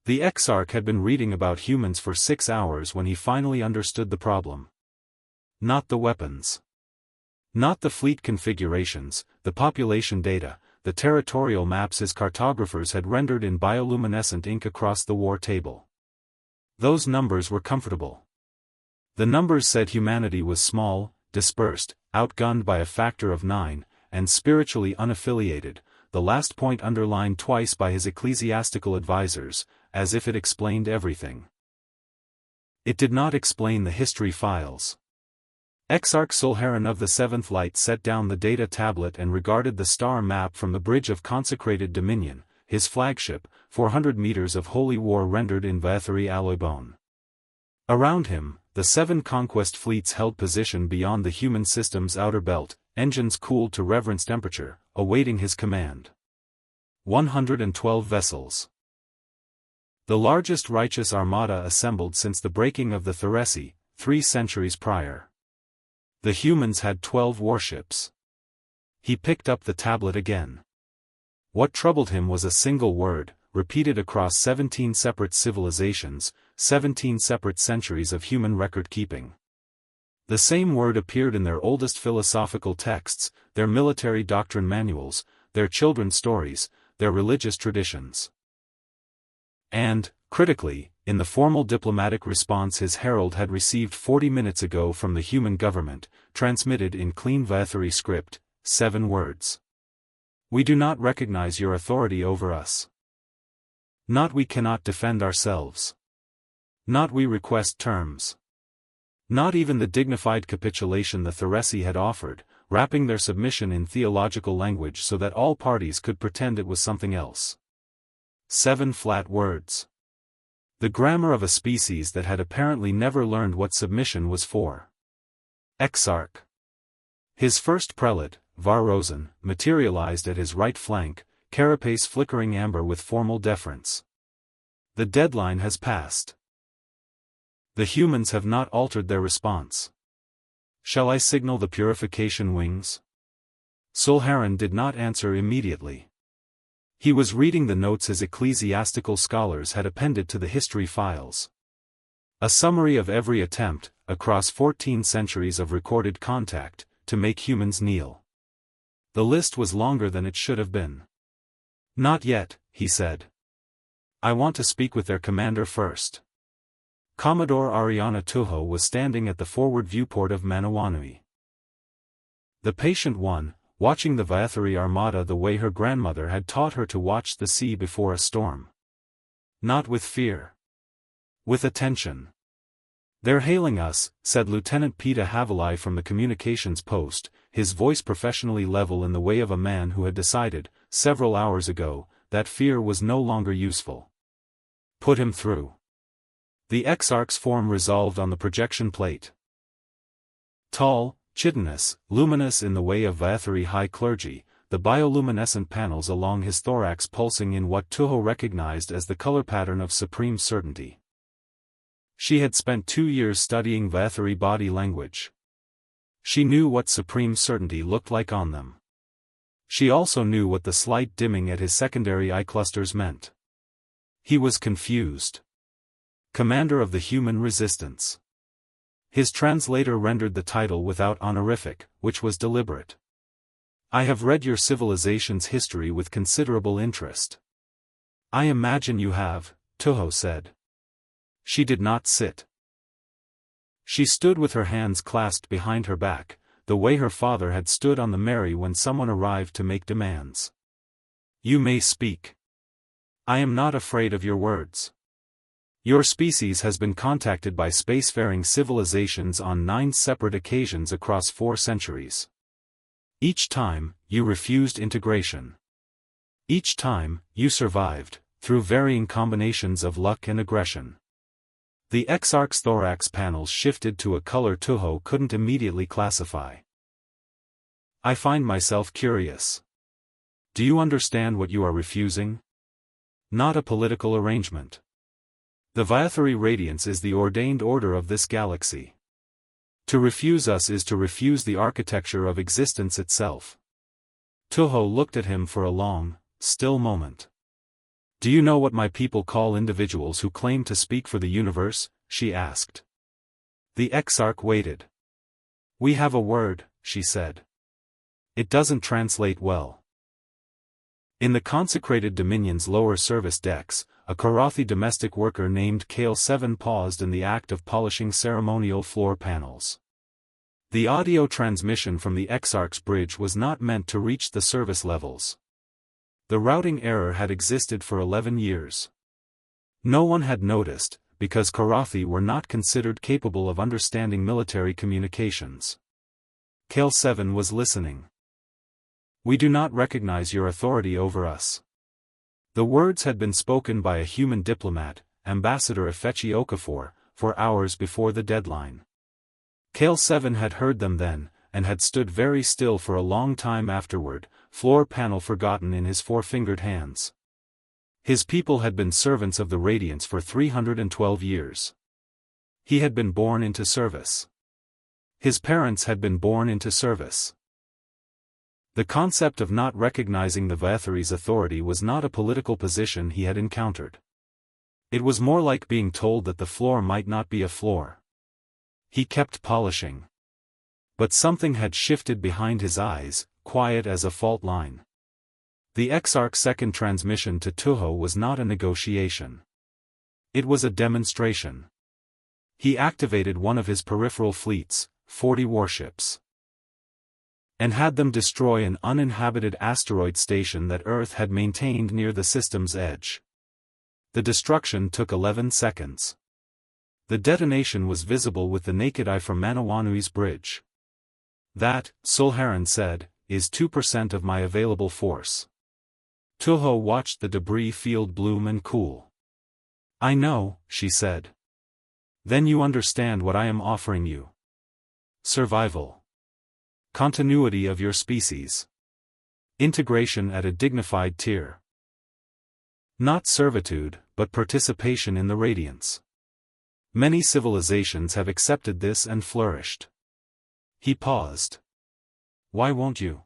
The Exarch had been reading about humans for 6 hours when he finally understood the problem. Not the weapons. Not the fleet configurations, the population data, the territorial maps his cartographers had rendered in bioluminescent ink across the war table. Those numbers were comfortable. The numbers said humanity was small, dispersed, outgunned by a factor of 9, and spiritually unaffiliated, the last point underlined twice by his ecclesiastical advisors, as if it explained everything. It did not explain the history files. Exarch Sulharan of the Seventh Light set down the data tablet and regarded the star map from the bridge of consecrated dominion, his flagship, 400 meters of holy war rendered in Vathari alloy bone. Around him, the 7 conquest fleets held position beyond the human system's outer belt, engines cooled to reverence temperature, awaiting his command. 112 vessels. The largest righteous armada assembled since the breaking of the Theresi, 3 centuries prior. The humans had 12 warships. He picked up the tablet again. What troubled him was a single word, repeated across 17 separate civilizations, 17 separate centuries of human record-keeping. The same word appeared in their oldest philosophical texts, their military doctrine manuals, their children's stories, their religious traditions. And, critically, in the formal diplomatic response his herald had received 40 minutes ago from the human government, transmitted in clean Vathari script, 7 words. We do not recognize your authority over us. Not we cannot defend ourselves. Not we request terms. Not even the dignified capitulation the Theresi had offered, wrapping their submission in theological language so that all parties could pretend it was something else. 7 flat words. The grammar of a species that had apparently never learned what submission was for. Exarch. His first prelate, Var Rosen, materialized at his right flank, carapace flickering amber with formal deference. The deadline has passed. The humans have not altered their response. Shall I signal the purification wings? Sulharan did not answer immediately. He was reading the notes his ecclesiastical scholars had appended to the history files. A summary of every attempt, across 14 centuries of recorded contact, to make humans kneel. The list was longer than it should have been. Not yet, he said. I want to speak with their commander first. Commodore Ariana Tuho was standing at the forward viewport of Manawanui. The patient one, watching the Vathari armada the way her grandmother had taught her to watch the sea before a storm. Not with fear. With attention. They're hailing us, said Lieutenant Peta Havilai from the communications post, his voice professionally level in the way of a man who had decided, several hours ago, that fear was no longer useful. Put him through. The Exarch's form resolved on the projection plate. Tall, chitinous, luminous in the way of Vathari high clergy, the bioluminescent panels along his thorax pulsing in what Tuho recognized as the color pattern of supreme certainty. She had spent 2 years studying Vathari body language. She knew what supreme certainty looked like on them. She also knew what the slight dimming at his secondary eye clusters meant. He was confused. Commander of the Human Resistance. His translator rendered the title without honorific, which was deliberate. I have read your civilization's history with considerable interest. I imagine you have, Tuho said. She did not sit. She stood with her hands clasped behind her back, the way her father had stood on the Mary when someone arrived to make demands. You may speak. I am not afraid of your words. Your species has been contacted by spacefaring civilizations on 9 separate occasions across 4 centuries. Each time, you refused integration. Each time, you survived, through varying combinations of luck and aggression. The Exarch's thorax panels shifted to a color Tuho couldn't immediately classify. I find myself curious. Do you understand what you are refusing? Not a political arrangement. The Vathari radiance is the ordained order of this galaxy. To refuse us is to refuse the architecture of existence itself. Tuho looked at him for a long, still moment. Do you know what my people call individuals who claim to speak for the universe? She asked. The Exarch waited. We have a word, she said. It doesn't translate well. In the consecrated Dominion's lower service decks, a Karathi domestic worker named Kale 7 paused in the act of polishing ceremonial floor panels. The audio transmission from the Exarch's bridge was not meant to reach the service levels. The routing error had existed for 11 years. No one had noticed, because Karathi were not considered capable of understanding military communications. Kale 7 was listening. We do not recognize your authority over us. The words had been spoken by a human diplomat, Ambassador HFY Okafor, 4 hours before the deadline. Kale 7 had heard them then, and had stood very still for a long time afterward, floor panel forgotten in his four-fingered hands. His people had been servants of the Radiance for 312 years. He had been born into service. His parents had been born into service. The concept of not recognizing the Vathari's authority was not a political position he had encountered. It was more like being told that the floor might not be a floor. He kept polishing. But something had shifted behind his eyes, quiet as a fault line. The Exarch's second transmission to Tuho was not a negotiation. It was a demonstration. He activated one of his peripheral fleets, 40 warships, and had them destroy an uninhabited asteroid station that Earth had maintained near the system's edge. The destruction took 11 seconds. The detonation was visible with the naked eye from Manawanui's bridge. That, Sulharan said, is 2% of my available force. Tuho watched the debris field bloom and cool. I know, she said. Then you understand what I am offering you. Survival. Continuity of your species. Integration at a dignified tier. Not servitude, but participation in the radiance. Many civilizations have accepted this and flourished. He paused. Why won't you?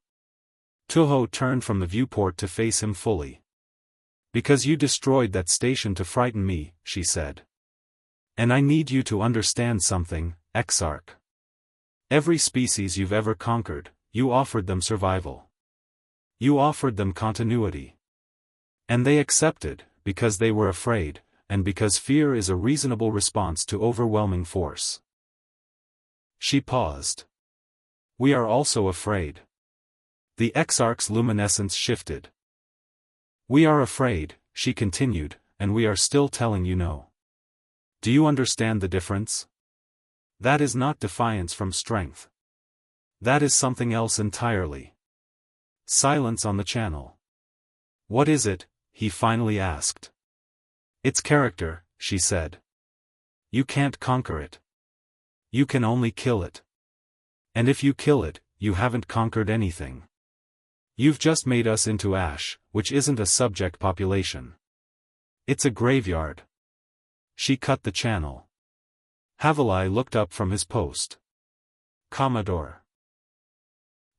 Tuho turned from the viewport to face him fully. Because you destroyed that station to frighten me, she said. And I need you to understand something, Exarch. Every species you've ever conquered, you offered them survival. You offered them continuity. And they accepted, because they were afraid, and because fear is a reasonable response to overwhelming force. She paused. We are also afraid. The Exarch's luminescence shifted. We are afraid, she continued, and we are still telling you no. Do you understand the difference? That is not defiance from strength. That is something else entirely. Silence on the channel. What is it? He finally asked. It's character, she said. You can't conquer it. You can only kill it. And if you kill it, you haven't conquered anything. You've just made us into ash, which isn't a subject population. It's a graveyard. She cut the channel. Havalai looked up from his post. Commodore.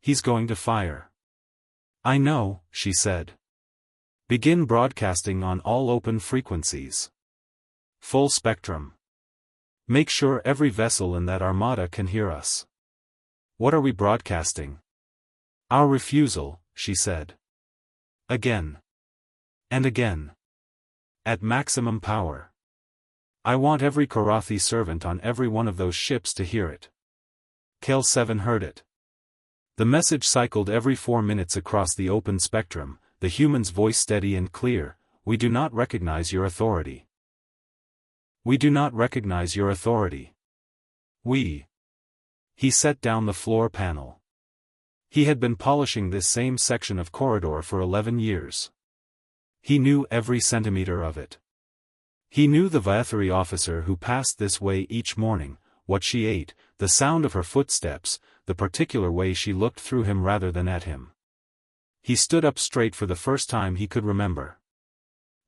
He's going to fire. I know, she said. Begin broadcasting on all open frequencies. Full spectrum. Make sure every vessel in that armada can hear us. What are we broadcasting? Our refusal, she said. Again. And again. At maximum power. I want every Karathi servant on every one of those ships to hear it. Kale 7 heard it. The message cycled every 4 minutes across the open spectrum, the human's voice steady and clear. We do not recognize your authority. We do not recognize your authority. We. He set down the floor panel. He had been polishing this same section of corridor for 11 years. He knew every centimeter of it. He knew the Vathari officer who passed this way each morning, what she ate, the sound of her footsteps, the particular way she looked through him rather than at him. He stood up straight for the first time he could remember.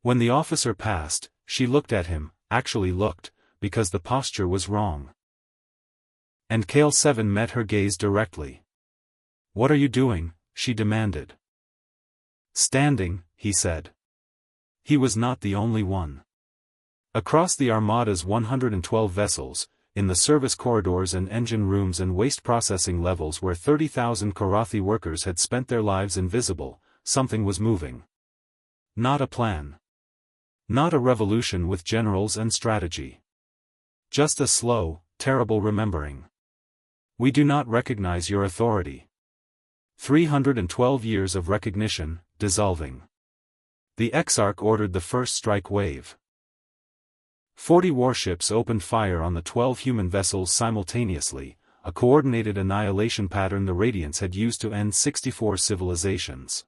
When the officer passed, she looked at him, actually looked, because the posture was wrong. And Kale 7 met her gaze directly. What are you doing? She demanded. Standing, he said. He was not the only one. Across the Armada's 112 vessels, in the service corridors and engine rooms and waste processing levels where 30,000 Korathi workers had spent their lives invisible, something was moving. Not a plan. Not a revolution with generals and strategy. Just a slow, terrible remembering. We do not recognize your authority. 312 years of recognition, dissolving. The Exarch ordered the first strike wave. 40 warships opened fire on the 12 human vessels simultaneously, a coordinated annihilation pattern the Radiants had used to end 64 civilizations.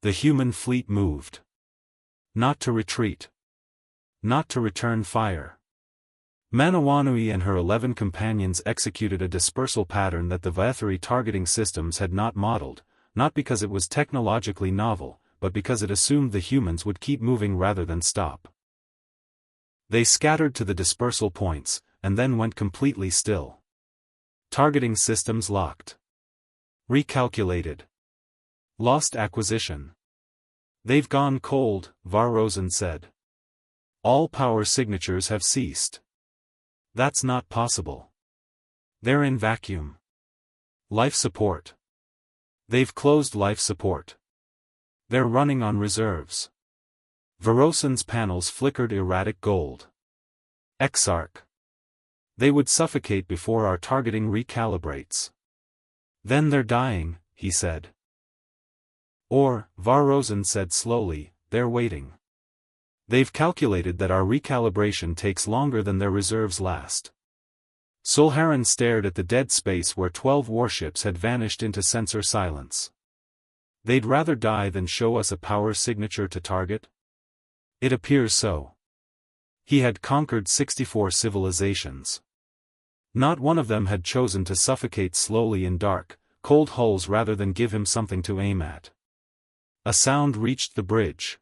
The human fleet moved. Not to retreat. Not to return fire. Manawanui and her 11 companions executed a dispersal pattern that the Vathari targeting systems had not modeled, not because it was technologically novel, but because it assumed the humans would keep moving rather than stop. They scattered to the dispersal points, and then went completely still. Targeting systems locked. Recalculated. Lost acquisition. They've gone cold, Var-Rosen said. All power signatures have ceased. That's not possible. They're in vacuum. Life support. They've closed life support. They're running on reserves. Var-Rosen's panels flickered erratic gold. Exarch. They would suffocate before our targeting recalibrates. Then they're dying, he said. Or, Var-Rosen said slowly, they're waiting. They've calculated that our recalibration takes longer than their reserves last. Solharan stared at the dead space where 12 warships had vanished into sensor silence. They'd rather die than show us a power signature to target? It appears so. He had conquered 64 civilizations. Not one of them had chosen to suffocate slowly in dark, cold hulls rather than give him something to aim at. A sound reached the bridge.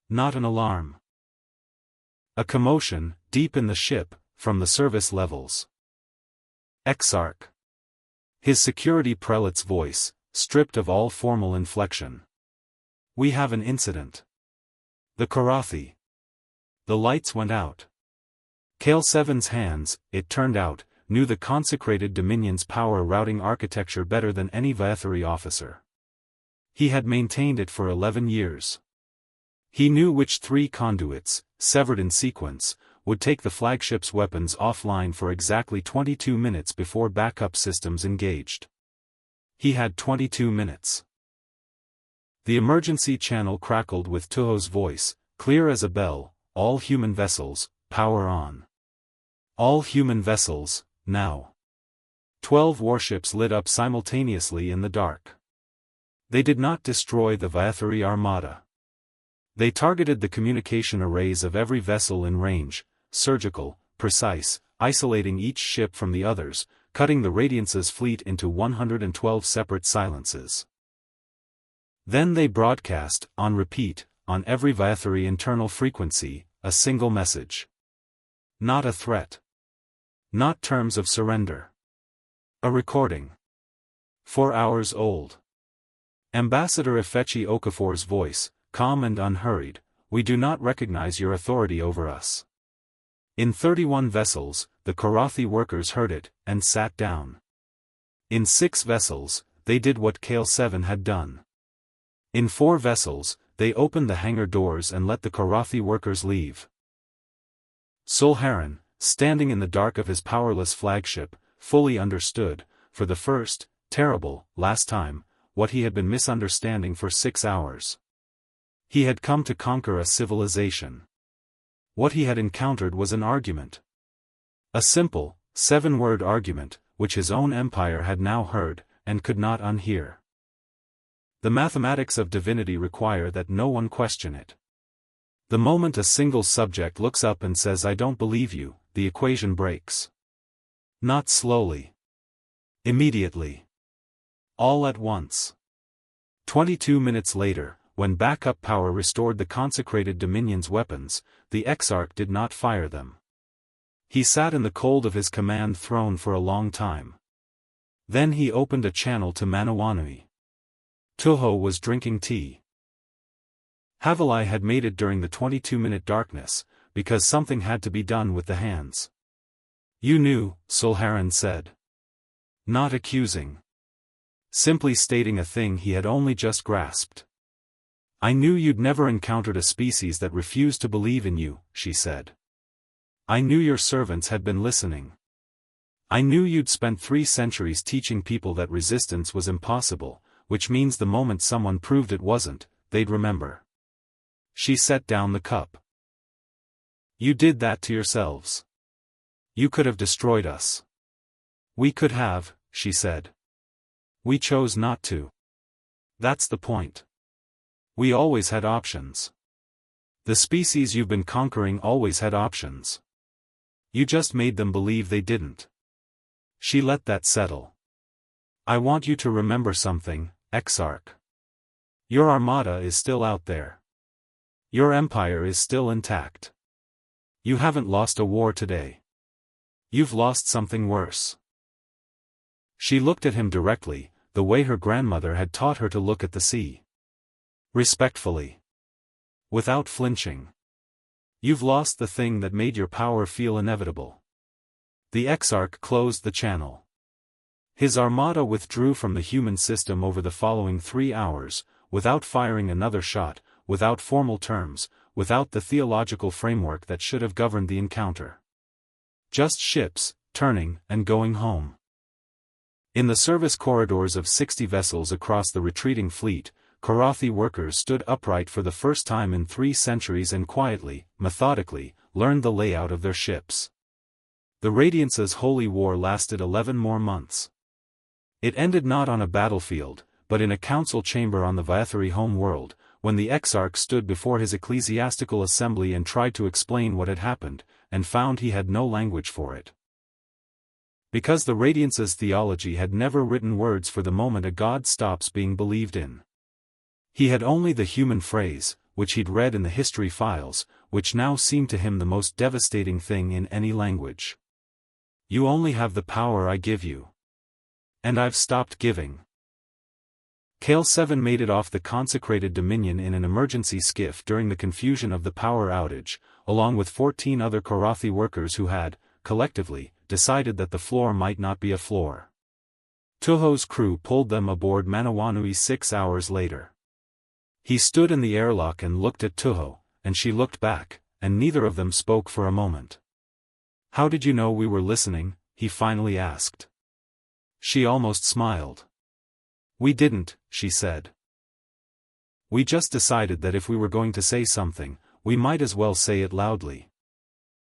Not an alarm. A commotion, deep in the ship, from the service levels. Exarch. His security prelate's voice, stripped of all formal inflection. We have an incident. The Korathi. The lights went out. Kale Seven's hands, it turned out, knew the consecrated Dominion's power routing architecture better than any Vathari officer. He had maintained it for 11 years. He knew which 3 conduits, severed in sequence, would take the flagship's weapons offline for exactly 22 minutes before backup systems engaged. He had 22 minutes. The emergency channel crackled with Tuho's voice, clear as a bell, all human vessels, power on. All human vessels, now. 12 warships lit up simultaneously in the dark. They did not destroy the Vathari armada. They targeted the communication arrays of every vessel in range, surgical, precise, isolating each ship from the others, cutting the Radiance's fleet into 112 separate silences. Then they broadcast, on repeat, on every Vathari internal frequency, a single message. Not a threat. Not terms of surrender. A recording. 4 hours old. Ambassador Ifechi Okafor's voice, calm and unhurried, we do not recognize your authority over us. In 31 vessels, the Korathi workers heard it, and sat down. In 6 vessels, they did what Kale 7 had done. In 4 vessels, they opened the hangar doors and let the Korathi workers leave. Solharan, standing in the dark of his powerless flagship, fully understood, for the first, terrible, last time, what he had been misunderstanding for 6 hours. He had come to conquer a civilization. What he had encountered was an argument. A simple, 7-word argument, which his own empire had now heard, and could not unhear. The mathematics of divinity require that no one question it. The moment a single subject looks up and says I don't believe you, the equation breaks. Not slowly. Immediately. All at once. 22 minutes later, when backup power restored the consecrated Dominion's weapons, the Exarch did not fire them. He sat in the cold of his command throne for a long time. Then he opened a channel to Manawanui. Tuho was drinking tea. HFY had made it during the 22-minute darkness, because something had to be done with the hands. You knew, Sulharan said. Not accusing. Simply stating a thing he had only just grasped. I knew you'd never encountered a species that refused to believe in you, she said. I knew your servants had been listening. I knew you'd spent 3 centuries teaching people that resistance was impossible, which means the moment someone proved it wasn't, they'd remember. She set down the cup. You did that to yourselves. You could have destroyed us. We could have, she said. We chose not to. That's the point. We always had options. The species you've been conquering always had options. You just made them believe they didn't. She let that settle. I want you to remember something, Exarch. Your armada is still out there. Your empire is still intact. You haven't lost a war today. You've lost something worse. She looked at him directly, the way her grandmother had taught her to look at the sea. Respectfully. Without flinching. You've lost the thing that made your power feel inevitable. The Exarch closed the channel. His armada withdrew from the human system over the following 3 hours, without firing another shot, without formal terms, without the theological framework that should have governed the encounter. Just ships, turning and going home. In the service corridors of 60 vessels across the retreating fleet, Karathi workers stood upright for the first time in 3 centuries and quietly, methodically, learned the layout of their ships. The Radiance's holy war lasted 11 more months. It ended not on a battlefield, but in a council chamber on the Vathari home world, when the Exarch stood before his ecclesiastical assembly and tried to explain what had happened, and found he had no language for it. Because the Radiance's theology had never written words for the moment a god stops being believed in. He had only the human phrase, which he'd read in the history files, which now seemed to him the most devastating thing in any language. You only have the power I give you. And I've stopped giving. Kale 7 made it off the consecrated dominion in an emergency skiff during the confusion of the power outage, along with 14 other Karathi workers who had, collectively, decided that the floor might not be a floor. Tuho's crew pulled them aboard Manawanui 6 hours later. He stood in the airlock and looked at Tuho, and she looked back, and neither of them spoke for a moment. How did you know we were listening? He finally asked. She almost smiled. We didn't, she said. We just decided that if we were going to say something, we might as well say it loudly.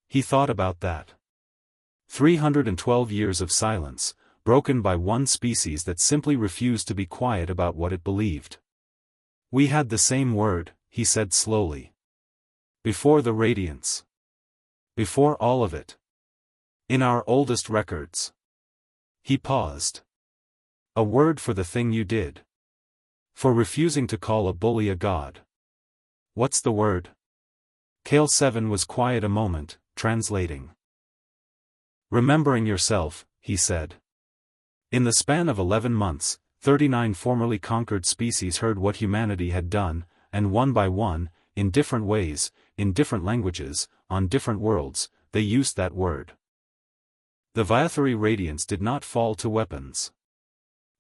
He thought about that. 312 years of silence, broken by one species that simply refused to be quiet about what it believed. We had the same word, he said slowly. Before the Radiance. Before all of it. In our oldest records. He paused. A word for the thing you did. For refusing to call a bully a god. What's the word? Kale 7 was quiet a moment, translating. Remembering yourself, he said. In the span of 11 months, 39 formerly conquered species heard what humanity had done, and one by one, in different ways, in different languages, on different worlds, they used that word. The Vathari Radiance did not fall to weapons.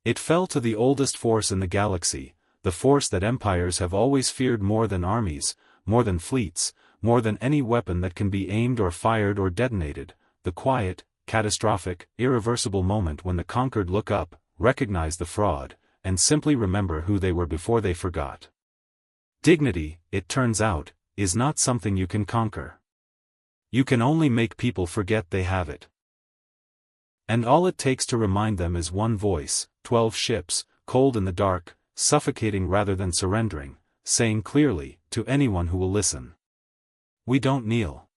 It fell to the oldest force in the galaxy, the force that empires have always feared more than armies, more than fleets, more than any weapon that can be aimed or fired or detonated, the quiet, catastrophic, irreversible moment when the conquered look up, recognize the fraud, and simply remember who they were before they forgot. Dignity, it turns out, is not something you can conquer. You can only make people forget they have it. And all it takes to remind them is one voice, 12 ships, cold in the dark, suffocating rather than surrendering, saying clearly, to anyone who will listen. We don't kneel.